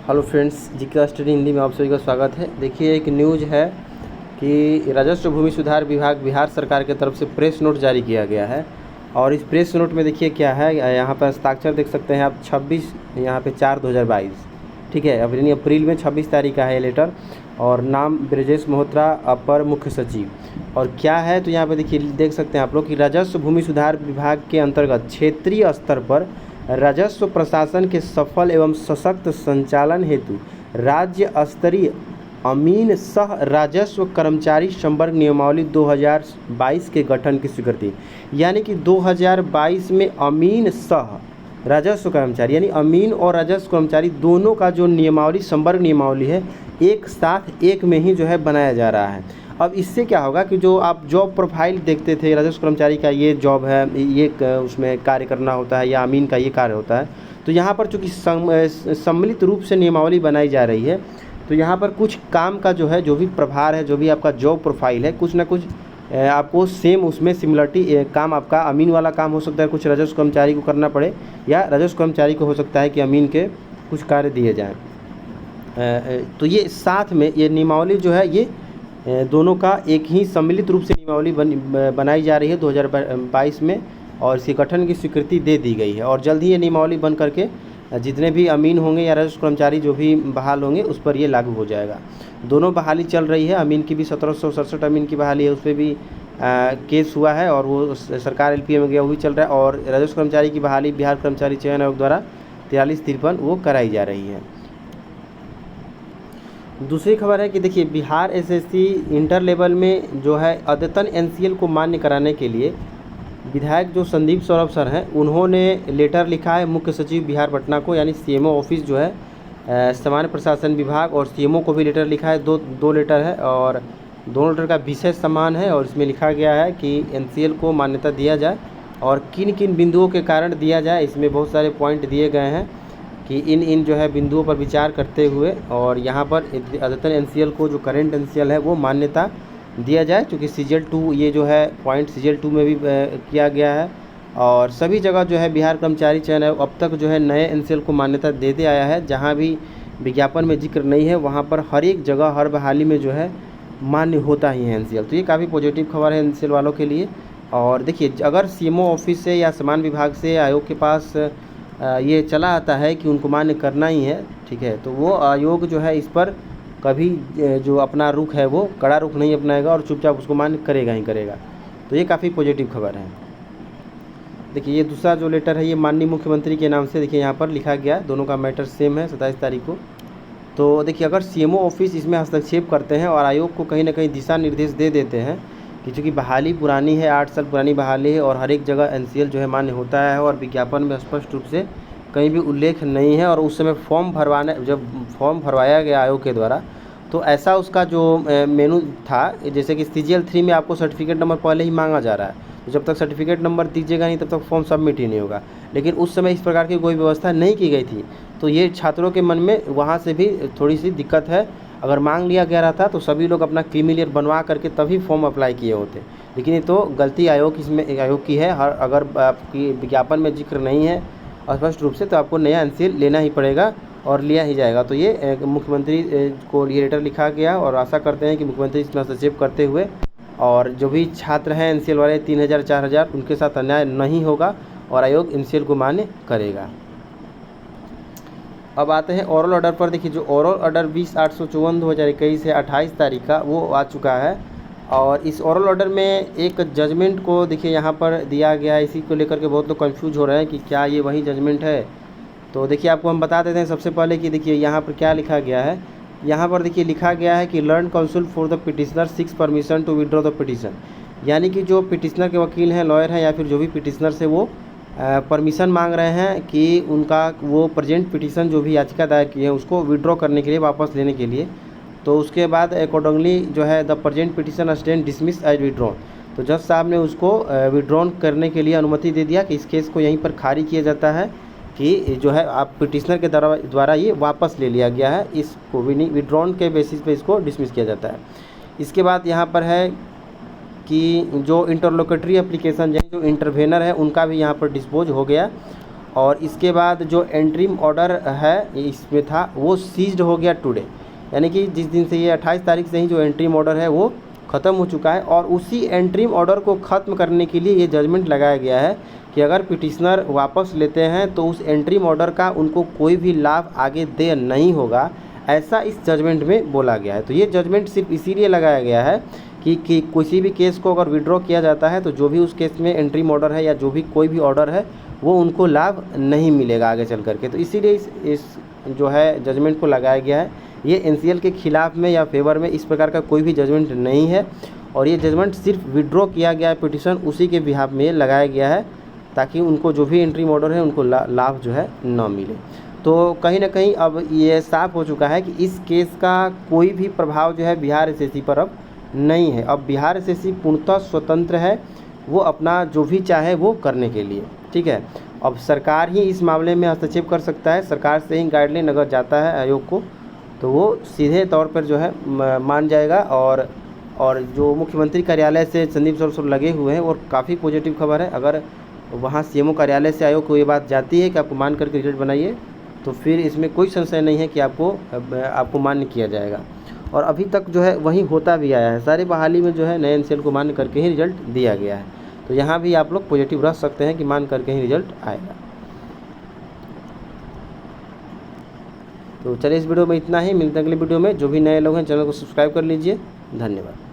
Hello friends, GK study Hindi में आप सभी का स्वागत है। देखिए, एक न्यूज़ है कि राजस्व भूमि सुधार विभाग बिहार सरकार की तरफ से प्रेस नोट जारी किया गया है। और इस प्रेस नोट में देखिए क्या है, यहाँ पर हस्ताक्षर देख सकते हैं आप 26 यहाँ पे 4/2022, ठीक है। अब यानी अप्रैल में 26 तारीख का है ये लेटर। और नाम ब्रजेश मोहत्रा, अपर मुख्य सचिव। और क्या है तो यहाँ पे देखिए देख सकते हैं आप लोग कि राजस्व भूमि सुधार विभाग के अंतर्गत क्षेत्रीय स्तर पर राजस्व प्रशासन के सफल एवं सशक्त संचालन हेतु राज्य स्तरीय अमीन सह राजस्व कर्मचारी संवर्ग नियमावली 2022 के गठन की स्वीकृति। यानी कि 2022 में अमीन सह राजस्व कर्मचारी यानी अमीन और राजस्व कर्मचारी दोनों का जो नियमावली संवर्ग नियमावली है, एक साथ एक में ही जो है बनाया जा रहा है। अब इससे क्या होगा कि जो आप जॉब प्रोफाइल देखते थे, राजस्व कर्मचारी का ये जॉब है, ये उसमें कार्य करना होता है, या अमीन का ये कार्य होता है, तो यहाँ पर चूँकि सम्मिलित रूप से नियमावली बनाई जा रही है, तो यहाँ पर कुछ काम का जो है, जो भी प्रभार है, जो भी आपका जॉब प्रोफाइल है, कुछ ना कुछ आपको सेम उसमें सिमिलरिटी काम आपका अमीन वाला काम हो सकता है, कुछ राजस्व कर्मचारी को करना पड़े, या राजस्व कर्मचारी को हो सकता है कि अमीन के कुछ कार्य दिए जाएँ। तो ये साथ में ये नियमावली जो है, ये दोनों का एक ही सम्मिलित रूप से नियमावली बनाई जा रही है 2022 में, और इसके गठन की स्वीकृति दे दी गई है। और जल्द ही ये नियमावली बन करके जितने भी अमीन होंगे या राजस्व कर्मचारी जो भी बहाल होंगे उस पर ये लागू हो जाएगा। दोनों बहाली चल रही है, अमीन की भी 1767 अमीन की बहाली है, उस पर भी केस हुआ है और वो सरकार LPA में गया, वो भी चल रहा है। और राजस्व कर्मचारी की बहाली बिहार कर्मचारी चयन आयोग द्वारा 4353 वो कराई जा रही है। दूसरी खबर है कि देखिए, बिहार SSC इंटर लेवल में जो है अद्यतन NCL को मान्य कराने के लिए विधायक जो संदीप सौरभ सर हैं, उन्होंने लेटर लिखा है मुख्य सचिव बिहार पटना को, यानी CMO ऑफिस जो है सामान्य प्रशासन विभाग, और CMO को भी लेटर लिखा है। दो लेटर है और दोनों लेटर का विषय समान है। और इसमें लिखा गया है कि NCL को मान्यता दिया जाए और किन किन बिंदुओं के कारण दिया जाए। इसमें बहुत सारे पॉइंट दिए गए हैं कि इन जो है बिंदुओं पर विचार करते हुए और यहाँ पर अद्यतन NCL को, जो करेंट NCL है, वो मान्यता दिया जाए। क्योंकि CGL 2 ये जो है पॉइंट CGL 2 में भी किया गया है। और सभी जगह जो है बिहार कर्मचारी चयन आयोग अब तक जो है नए NCL को मान्यता देते आया है। जहाँ भी विज्ञापन में जिक्र नहीं है, वहाँ पर हर एक जगह हर बहाली में जो है मान्य होता ही है NCL। तो ये काफ़ी पॉजिटिव खबर है NCL वालों के लिए। और देखिए, अगर CMO ऑफिस से या समान विभाग से आयोग के पास ये चला आता है कि उनको मान्य करना ही है, ठीक है, तो वो आयोग जो है इस पर कभी जो अपना रुख है वो कड़ा रुख नहीं अपनाएगा और चुपचाप उसको मान्य करेगा ही करेगा। तो ये काफ़ी पॉजिटिव खबर है। देखिए, ये दूसरा जो लेटर है, ये माननीय मुख्यमंत्री के नाम से देखिए यहाँ पर लिखा गया। दोनों का मैटर सेम है, 27 तारीख को। तो देखिए, अगर CMO ऑफिस इसमें हस्तक्षेप करते हैं और आयोग को कहीं ना कहीं दिशा निर्देश दे देते हैं कि चूँकि बहाली पुरानी है, 8 साल पुरानी बहाली है और हर एक जगह NCL जो है मान्य होता है, और विज्ञापन में स्पष्ट रूप से कहीं भी उल्लेख नहीं है, और उस समय जब फॉर्म भरवाया गया आयोग के द्वारा, तो ऐसा उसका जो मेनू था, जैसे कि CGL 3 में आपको सर्टिफिकेट नंबर पहले ही मांगा जा रहा है, तो जब तक सर्टिफिकेट नंबर दीजिएगा नहीं तब तक फॉर्म सबमिट ही नहीं होगा। लेकिन उस समय इस प्रकार की कोई व्यवस्था नहीं की गई थी, तो ये छात्रों के मन में वहाँ से भी थोड़ी सी दिक्कत है। अगर मांग लिया गया रहा था तो सभी लोग अपना क्रीमिलियर बनवा करके तभी फॉर्म अप्लाई किए होते। लेकिन ये तो गलती आयोग की है। अगर आपकी विज्ञापन में जिक्र नहीं है स्पष्ट रूप से, तो आपको नया NCL लेना ही पड़ेगा और लिया ही जाएगा। तो ये मुख्यमंत्री को ये लेटर लिखा गया, और आशा करते हैं कि मुख्यमंत्री इसमें हस्तक्षेप करते हुए और जो भी छात्र हैं NCL वाले 3000 4000, उनके साथ अन्याय नहीं होगा और आयोग NCL को मान्य करेगा। अब आते हैं ओरल ऑर्डर पर। देखिए, जो ओरल ऑर्डर 20/854/2021 है, 28 तारीख का, वो आ चुका है। और इस ओरल ऑर्डर में एक जजमेंट को देखिए यहाँ पर दिया गया है। इसी को लेकर के बहुत लोग कंफ्यूज हो रहे हैं कि क्या ये वही जजमेंट है। तो देखिए, आपको हम बता देते हैं सबसे पहले कि देखिए यहाँ पर क्या लिखा गया है। यहाँ पर देखिए लिखा गया है कि learn counsel for the petitioner seeks permission to withdraw the petition. यानी कि जो पिटिशनर के वकील हैं, लॉयर हैं, या फिर जो भी पिटिशनर से वो परमिशन मांग रहे हैं कि उनका वो प्रेजेंट पिटिशन जो भी याचिका दायर की है उसको विड्रॉ करने के लिए, वापस लेने के लिए। तो उसके बाद अकॉर्डिंगली जो है the present petition stand dismiss as withdrawn. तो जज साहब ने उसको विड्रॉन करने के लिए अनुमति दे दिया कि इस केस को यहीं पर खारिज किया जाता है कि जो है आप पिटिशनर के द्वारा ये वापस ले लिया गया है, इसको विड्रॉन के बेसिस पे इसको डिसमिस किया जाता है। इसके बाद यहाँ पर है कि जो इंटरलोकेटरी एप्लीकेशन है, जो इंटरवेनर है, उनका भी यहाँ पर डिस्पोज हो गया। और इसके बाद जो एंट्रीम ऑर्डर है इसमें था वो सीज्ड हो गया टुडे, यानी कि जिस दिन से ये 28 तारीख से ही जो एंट्रीम ऑर्डर है वो ख़त्म हो चुका है। और उसी एंट्रीम ऑर्डर को ख़त्म करने के लिए ये जजमेंट लगाया गया है कि अगर पिटिशनर वापस लेते हैं तो उस एंट्रीम ऑर्डर का उनको कोई भी लाभ आगे दे नहीं होगा, ऐसा इस जजमेंट में बोला गया है। तो ये जजमेंट सिर्फ इसीलिए लगाया गया है कि किसी भी केस को अगर विड्रॉ किया जाता है तो जो भी उस केस में एंट्रीम ऑर्डर है या जो भी कोई भी ऑर्डर है वो उनको लाभ नहीं मिलेगा आगे चल करके। तो इसीलिए इस जो है जजमेंट को लगाया गया है। ये एनसीएल के खिलाफ में या फेवर में इस प्रकार का कोई भी जजमेंट नहीं है, और ये जजमेंट सिर्फ विड्रॉ किया गया है पिटिशन, उसी के बिहाफ में ये लगाया गया है ताकि उनको जो भी एंट्रीम ऑर्डर है उनको लाभ जो है ना मिले। तो कहीं ना कहीं अब ये साफ हो चुका है कि इस केस का कोई भी प्रभाव जो है बिहार एसएससी पर अब नहीं है। अब बिहार एसएससी पूर्णतः स्वतंत्र है, वो अपना जो भी चाहे वो करने के लिए, ठीक है। अब सरकार ही इस मामले में हस्तक्षेप कर सकता है, सरकार से ही गाइडलाइन अगर जाता है आयोग को तो वो सीधे तौर पर जो है मान जाएगा। और जो मुख्यमंत्री कार्यालय से संदीप सर लगे हुए हैं और काफ़ी पॉजिटिव खबर है, अगर वहाँ सीएमओ कार्यालय से आयोग को ये बात जाती है कि आपको मान करके रिजल्ट बनाइए तो फिर इसमें कोई संशय नहीं है कि आपको मान्य किया जाएगा। और अभी तक जो है वही होता भी आया है, सारे बहाली में जो है नए एनसीएल को मान्य करके ही रिजल्ट दिया गया है। तो यहाँ भी आप लोग पॉजिटिव रह सकते हैं कि मान करके ही रिजल्ट आएगा। तो चलिए इस वीडियो में इतना ही, मिलते हैं अगले वीडियो में। जो भी नए लोग हैं चैनल को सब्सक्राइब कर लीजिए। धन्यवाद।